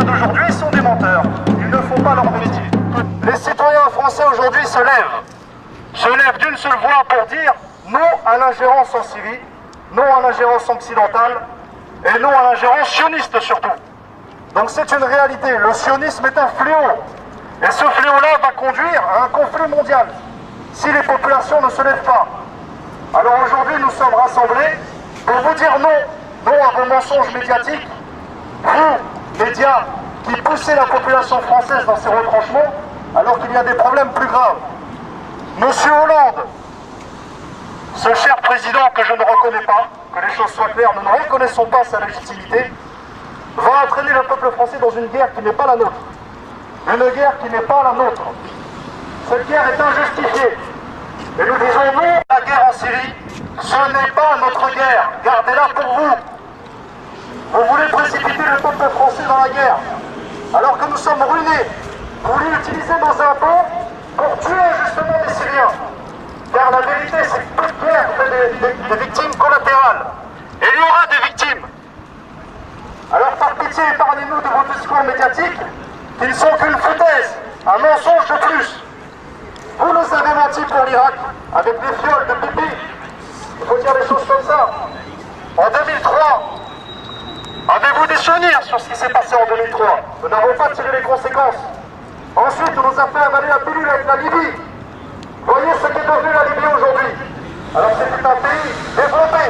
citoyens d'aujourd'hui sont des menteurs. Ils ne font pas leur métier. Les citoyens français aujourd'hui se lèvent d'une seule voix pour dire non à l'ingérence en Syrie, non à l'ingérence occidentale et non à l'ingérence sioniste surtout. Donc c'est une réalité. Le sionisme est un fléau. Et ce fléau-là va conduire à un conflit mondial si les populations ne se lèvent pas. Alors aujourd'hui, nous sommes rassemblés pour vous dire non à vos mensonges médiatiques, vous, médias, qui poussez la population française dans ses retranchements, alors qu'il y a des problèmes plus graves. Monsieur Hollande, ce cher président que je ne reconnais pas, que les choses soient claires, nous ne reconnaissons pas sa légitimité, va entraîner le peuple français dans une guerre qui n'est pas la nôtre. Une guerre qui n'est pas la nôtre. Cette guerre est injustifiée. Et nous disons non à la guerre en Syrie. Ce n'est pas notre guerre. Gardez-la pour vous. Vous voulez précipiter le peuple français dans la guerre, alors que nous sommes ruinés. Vous voulez utiliser nos impôts pour tuer justement les Syriens. Car la vérité, c'est que toute guerre fait des victimes collatérales. Et il y aura des victimes. Alors par pitié, épargnez-nous de vos discours médiatiques qui ne sont qu'une foutaise, un mensonge de plus. Vous nous avez menti pour l'Irak, avec des fioles de pipi. Il faut dire les choses comme ça. En 2003, avez-vous des souvenirs sur ce qui s'est passé en 2003? Nous n'avons pas tiré les conséquences. Ensuite, on nous a fait avaler la pilule avec la Libye. Voyez ce qu'est devenu la Libye aujourd'hui. Alors c'est un pays développé.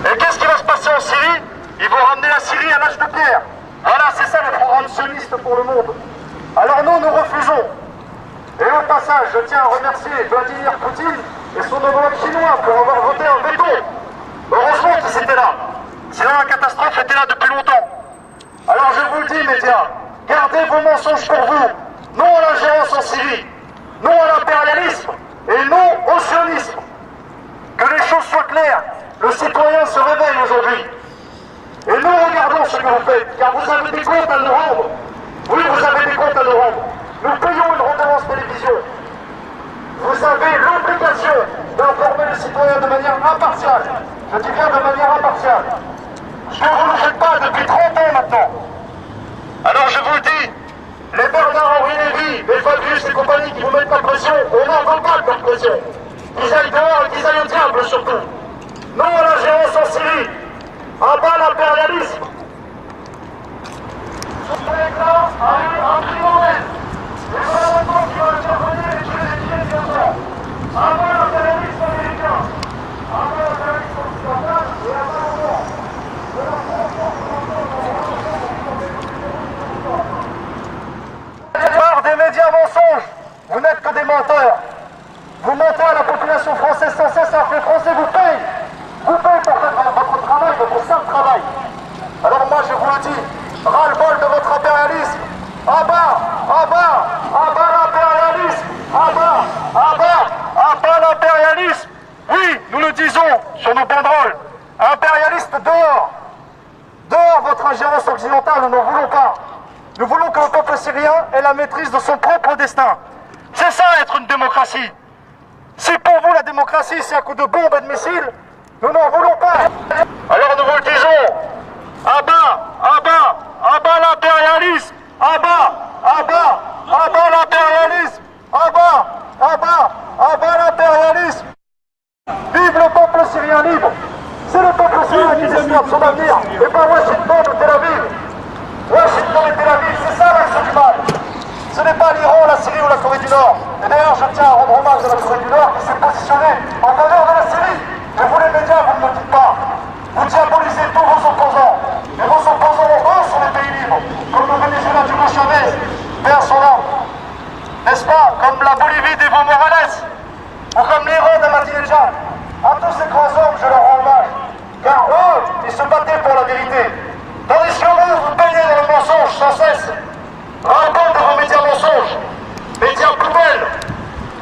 Et qu'est-ce qui va se passer en Syrie? Ils vont ramener la Syrie à l'âge de pierre. Voilà, c'est ça le programme sioniste pour le monde. Alors nous refusons. Et au passage, je tiens à remercier Vladimir Poutine et son homologue chinois pour avoir voté un veto. Heureusement qu'ils étaient là. Sinon la catastrophe était là depuis longtemps. Alors je vous le dis, médias, gardez vos mensonges pour vous. Non à l'ingérence en Syrie, non à l'impérialisme et non au sionisme. Que les choses soient claires, le citoyen se réveille aujourd'hui. Et nous regardons ce que vous faites, car vous avez des comptes à nous rendre. Oui, vous avez des comptes à nous rendre. Nous payons une redevance télévision. Vous avez l'obligation d'informer les citoyens de manière impartiale. Je dis bien de manière impartiale. Ce que vous ne faites pas depuis 30 ans maintenant. Alors je vous le dis, les Bernard-Henri Lévy, les Fabius et compagnie qui vous mettent la pression, on n'en veut pas de leur pression. Qu'ils aillent dehors et qu'ils aillent au diable surtout. Non à l'ingérence en Syrie. À bas l'impérialisme. Ce projet-là a eu un primordial. Et voilà maintenant qui va le faire venir et tuer les billets d'Iran. À bas l'impérialisme américain. À bas l'impérialisme occidental et à bas l'Europe. Par des médias mensonges, vous n'êtes que des menteurs. Vous mentez à la population française sans cesse, alors que les Français vous payent. Vous payez pour faire votre travail, votre sale travail. Alors moi je vous le dis, ras-le-bol de votre impérialisme. À bas l'impérialisme. À bas l'impérialisme. Oui, nous le disons sur nos banderoles. Impérialiste dehors. Dehors votre ingérence occidentale, nous n'en voulons pas. Nous voulons que le peuple syrien ait la maîtrise de son propre destin. C'est ça être une démocratie. Si pour vous la démocratie c'est un coup de bombe et de missiles, nous n'en voulons pas. Alors nous vous le disons, à bas l'impérialisme, à bas l'impérialisme, à bas l'impérialisme. Vive le peuple syrien libre. C'est le peuple syrien qui décide de son avenir, et pas Washington ou Tel Aviv. Washington et Tel Aviv, c'est ça l'action du mal. Ce n'est pas l'Iran, la Syrie ou la Corée du Nord. Et d'ailleurs, je tiens à rendre hommage à la Corée du Nord qui s'est positionnée en faveur de la Syrie. Mais vous les médias, vous ne le dites pas. Vous diabolisez tous vos opposants. Et vos opposants, eux, sont les pays libres. Comme le Venezuela d'Hugo Chavez, vers son âme. N'est-ce pas? Comme la Bolivie d'Evo Morales. Ou comme l'Iran d'Ahmadinejad. À tous ces grands hommes, je leur rends hommage. Car eux, ils se battaient pour la vérité. Tandis que vous payez dans le mensonge sans cesse. Ras-le-bol de vos médias mensonges. Médias poubelles.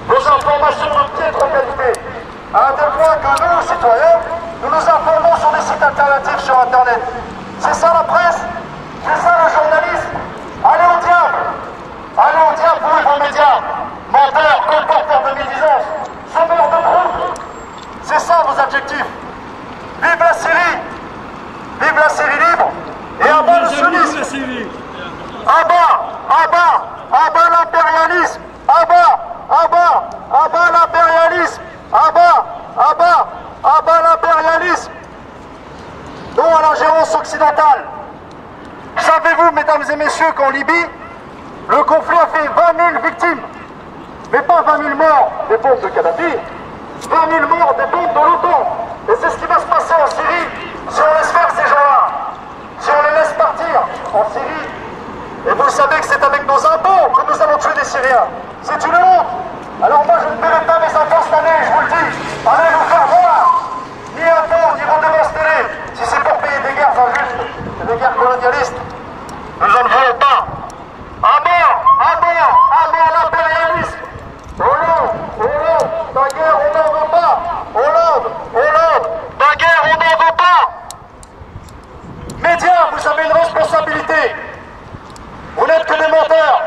Vos informations de piètre qualité. À un tel point que nous, citoyens, nous nous informons sur des sites alternatifs sur Internet. C'est ça la presse? C'est ça le journalisme? Allez au diable! Allez au diable, vous et vos médias! Menteurs, colporteurs de médisance, semeurs de troubles! C'est ça vos adjectifs! Vive la Syrie! Vive la Syrie libre! Et à bas le sionisme! occidentale. Savez-vous, mesdames et messieurs, qu'en Libye, le conflit a fait 20 000 victimes, mais pas 20 000 morts des bombes de Kadhafi, 20 000 morts des bombes de l'OTAN. Et c'est ce qui va se passer en Syrie si on laisse faire ces gens-là, si on les laisse partir en Syrie. Et vous savez que c'est avec nos impôts que nous allons tuer des Syriens. C'est une honte. Alors moi je ne paierai pas mes enfants cette année, je vous le dis. Allez vous faire voir. Ni impôts, ni redevance télé. Si c'est pour payer des guerres injustes et des guerres colonialistes, nous en voulons pas. À mort l'impérialisme. Hollande, ta guerre on n'en veut pas. Hollande, ta guerre on n'en veut pas. Médias, vous avez une responsabilité. Vous n'êtes que des menteurs.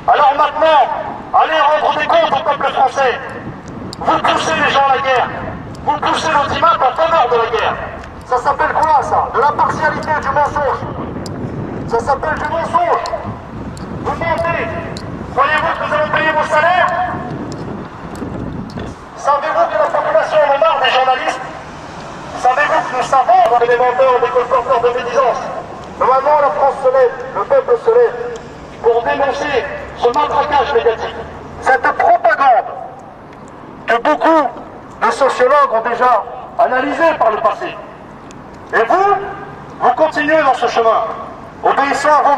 Alors maintenant, allez rendre des comptes au peuple français. Vous poussez les gens à la guerre. Vous poussez l'audimat en faveur de la guerre. Ça s'appelle quoi ça? De la partialité, du mensonge. Ça s'appelle du mensonge. Vous mentez. Croyez-vous que nous allons payer vos salaires? Savez-vous que la population en a marre des journalistes? Savez-vous que nous savons qu'on est des menteurs, des colporteurs de médisance? Normalement, la France se lève, le peuple se lève, pour dénoncer ce matraquage médiatique, cette propagande que beaucoup de sociologues ont déjà analysée par le passé. Et vous continuez dans ce chemin, obéissant à vos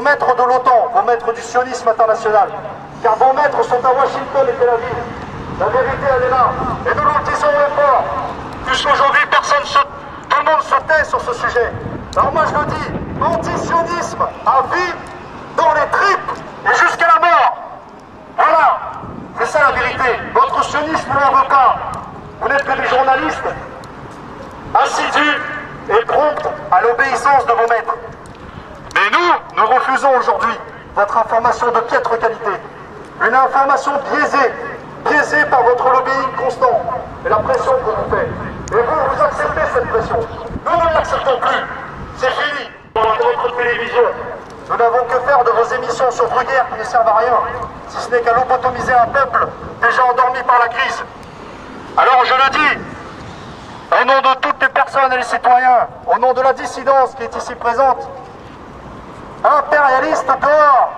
maîtres de l'OTAN, vos maîtres du sionisme international, car vos maîtres sont à Washington et Tel Aviv. La vérité, elle est là, et nous le disons haut et fort, puisqu'aujourd'hui tout le monde se tait sur ce sujet. Alors moi je le dis, anti-sionisme à vie, dans les tripes et jusqu'à la mort. Voilà, c'est ça la vérité. Votre sionisme n'en veut pas. Vous n'êtes que des journalistes assidus et prompts à l'obéissance de vos maîtres. Mais nous refusons aujourd'hui votre information de piètre qualité. Une information biaisée par votre lobbying constant et la pression que vous faites. Et vous acceptez cette pression. Nous ne l'acceptons plus. C'est fini. Dans votre télévision, nous n'avons que faire de vos émissions sur Bruguière qui ne servent à rien, si ce n'est qu'à lobotomiser un peuple déjà endormi par la crise. Alors je le dis, au nom de toutes les personnes et les citoyens, au nom de la dissidence qui est ici présente, impérialiste dehors,